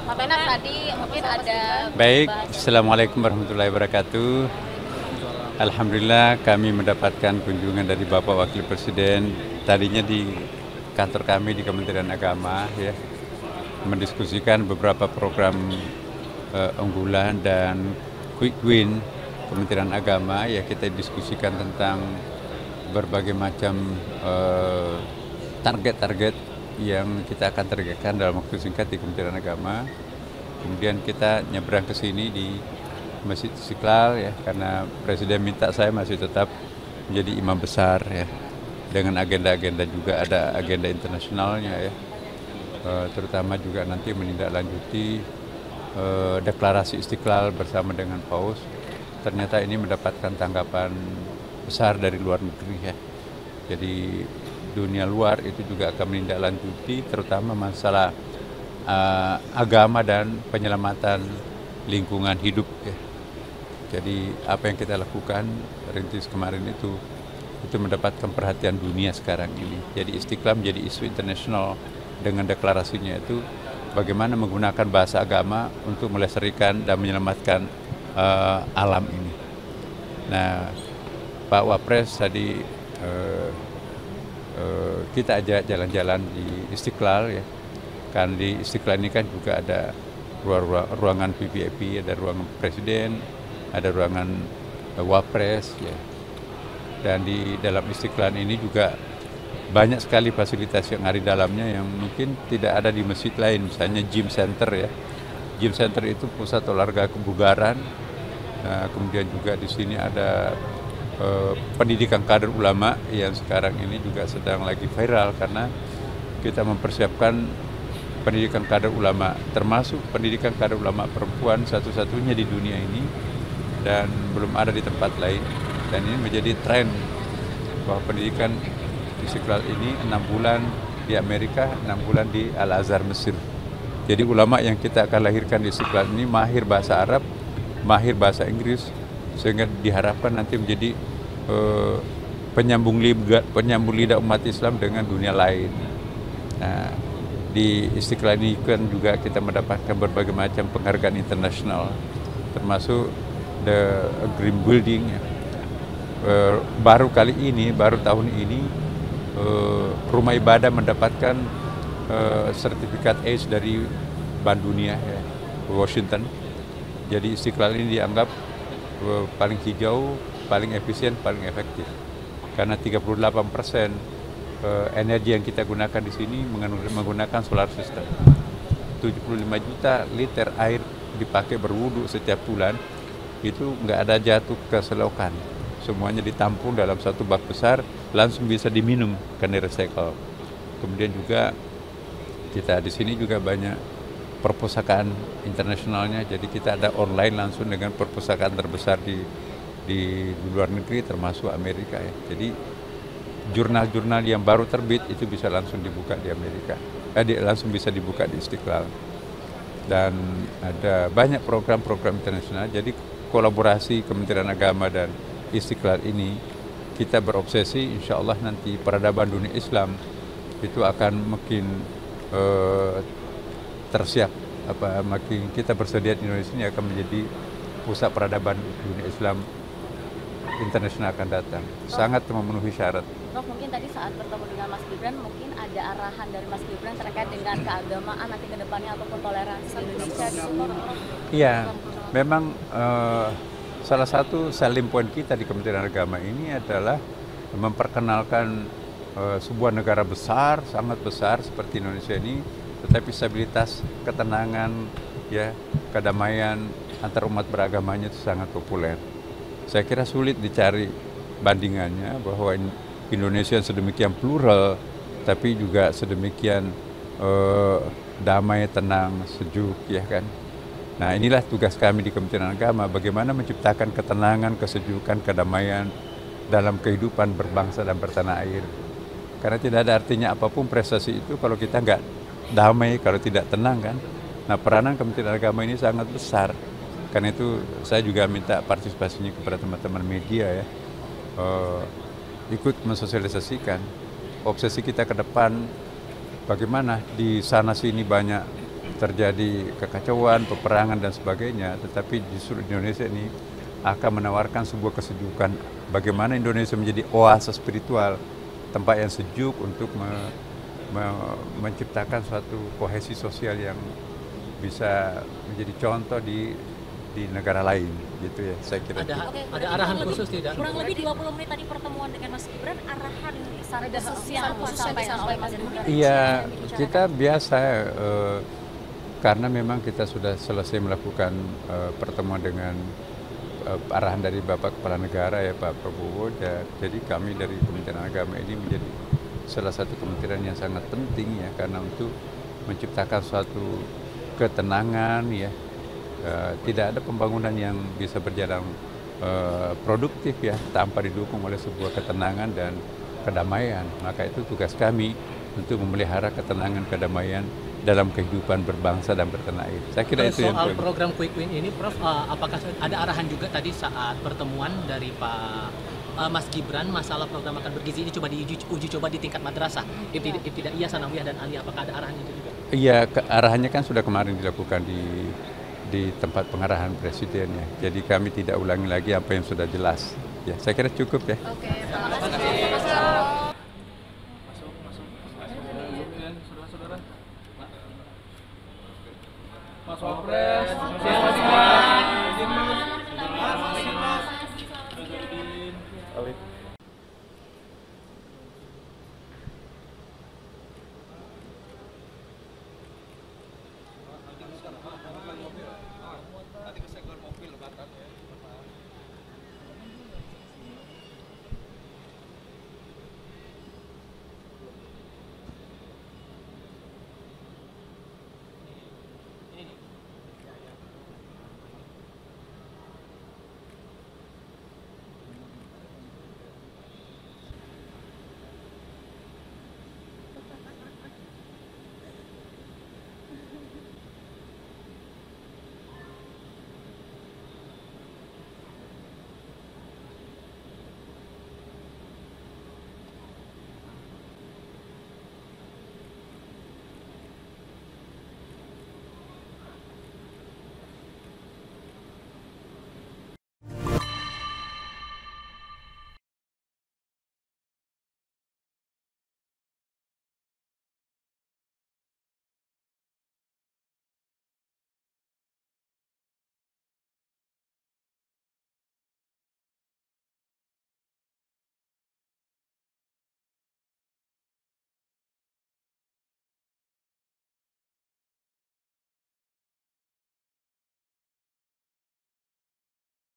Pak Menak tadi mungkin ada Baik, Assalamualaikum warahmatullahi wabarakatuh. Alhamdulillah kami mendapatkan kunjungan dari Bapak Wakil Presiden. Tadinya di kantor kami di Kementerian Agama ya, mendiskusikan beberapa program unggulan dan quick win Kementerian Agama. Ya, kita diskusikan tentang berbagai macam target-target yang kita akan targetkan dalam waktu singkat di Kementerian Agama. Kemudian kita nyebrang ke sini di Masjid Istiqlal ya, karena Presiden minta saya masih tetap menjadi imam besar ya, dengan agenda-agenda juga ada agenda internasionalnya ya, terutama juga nanti menindaklanjuti deklarasi Istiqlal bersama dengan Paus. Ternyata ini mendapatkan tanggapan besar dari luar negeri ya. Jadi dunia luar itu juga akan menindaklanjuti terutama masalah agama dan penyelamatan lingkungan hidup ya. Jadi apa yang kita lakukan rintis kemarin itu mendapatkan perhatian dunia sekarang ini. Jadi Istiqlal menjadi isu internasional dengan deklarasinya itu bagaimana menggunakan bahasa agama untuk melestarikan dan menyelamatkan alam ini. Nah, Pak Wapres tadi kita ajak jalan-jalan di Istiqlal ya. Kan di Istiqlal ini kan juga ada ruangan VVIP, ada ruangan Presiden, ada ruangan Wapres ya. Dan di dalam Istiqlal ini juga banyak sekali fasilitas yang ada di dalamnya yang mungkin tidak ada di masjid lain, misalnya gym center ya. Gym center itu pusat olahraga kebugaran. Nah, kemudian juga di sini ada pendidikan kader ulama yang sekarang ini juga sedang lagi viral karena kita mempersiapkan pendidikan kader ulama, termasuk pendidikan kader ulama perempuan satu-satunya di dunia ini dan belum ada di tempat lain. Dan ini menjadi tren bahwa pendidikan Istiqlal ini 6 bulan di Amerika, 6 bulan di Al-Azhar Mesir. Jadi ulama yang kita akan lahirkan di Istiqlal ini mahir bahasa Arab, mahir bahasa Inggris, sehingga diharapkan nanti menjadi penyambung lidah umat Islam dengan dunia lain. Nah, di Istiqlal ini kan juga kita mendapatkan berbagai macam penghargaan internasional, termasuk the Green Building. Baru tahun ini rumah ibadah mendapatkan sertifikat ACE dari Bank Dunia ya, Washington. Jadi Istiqlal ini dianggap paling hijau, paling efisien, paling efektif. Karena 38% energi yang kita gunakan di sini menggunakan solar system. 75 juta liter air dipakai berwudu setiap bulan, itu nggak ada jatuh ke selokan. Semuanya ditampung dalam satu bak besar, langsung bisa diminum karena recycle. Kemudian juga kita di sini juga banyak perpustakaan internasionalnya, jadi kita ada online langsung dengan perpustakaan terbesar di luar negeri termasuk Amerika ya. Jadi jurnal-jurnal yang baru terbit itu bisa langsung dibuka di Amerika, langsung bisa dibuka di Istiqlal. Dan ada banyak program-program internasional. Jadi kolaborasi Kementerian Agama dan Istiqlal ini kita berobsesi, insya Allah nanti peradaban dunia Islam itu akan makin tersiap. Makin kita bersedia di Indonesia ini akan menjadi pusat peradaban dunia Islam internasional akan datang. Sangat memenuhi syarat. Prof, mungkin tadi saat bertemu dengan Mas Gibran mungkin ada arahan dari Mas Gibran terkait dengan keagamaan nanti ke depannya ataupun toleransi Indonesia gitu. Iya, memang salah satu selling point kita di Kementerian Agama ini adalah memperkenalkan sebuah negara besar, sangat besar seperti Indonesia ini, tetapi stabilitas, ketenangan, ya, kedamaian antar umat beragamanya itu sangat populer. Saya kira sulit dicari bandingannya bahwa Indonesia yang sedemikian plural, tapi juga sedemikian damai, tenang, sejuk, ya kan. Nah, inilah tugas kami di Kementerian Agama, bagaimana menciptakan ketenangan, kesejukan, kedamaian dalam kehidupan berbangsa dan bertanah air. Karena tidak ada artinya apapun prestasi itu kalau kita nggak damai, kalau tidak tenang kan. Nah, peranan Kementerian Agama ini sangat besar. Karena itu saya juga minta partisipasinya kepada teman-teman media ya, ikut mensosialisasikan obsesi kita ke depan, bagaimana di sana sini banyak terjadi kekacauan, peperangan dan sebagainya, tetapi justru Indonesia ini akan menawarkan sebuah kesejukan. Bagaimana Indonesia menjadi oase spiritual, tempat yang sejuk untuk menciptakan suatu kohesi sosial yang bisa menjadi contoh di negara lain, gitu ya. Saya kira ada arahan khusus tidak? Kurang lebih 20 menit tadi pertemuan dengan Mas Gibran, arahan Ada khusus yang apa disampaikan oleh Mas Gibran? Iya, kita biasa karena memang kita sudah selesai melakukan pertemuan dengan arahan dari Bapak Kepala Negara ya Pak Prabowo. Jadi kami dari Kementerian Agama ini menjadi salah satu kementerian yang sangat penting ya, karena untuk menciptakan suatu ketenangan ya. Tidak ada pembangunan yang bisa berjalan produktif ya tanpa didukung oleh sebuah ketenangan dan kedamaian. Maka itu tugas kami untuk memelihara ketenangan kedamaian dalam kehidupan berbangsa dan bertanah air. Saya kira itu yang soal program Quick Win ini, Prof, apakah ada arahan juga tadi saat pertemuan dari Pak Mas Gibran masalah program makan bergizi ini coba diuji coba di tingkat madrasah, ibtidaiyah, sanawiyah dan aliyah, apakah ada arahan itu juga? Iya, arahannya kan sudah kemarin dilakukan di tempat pengarahan presiden ya. Jadi kami tidak ulangi lagi apa yang sudah jelas. Ya, saya kira cukup ya. Oke, terima kasih. Mas Wapres,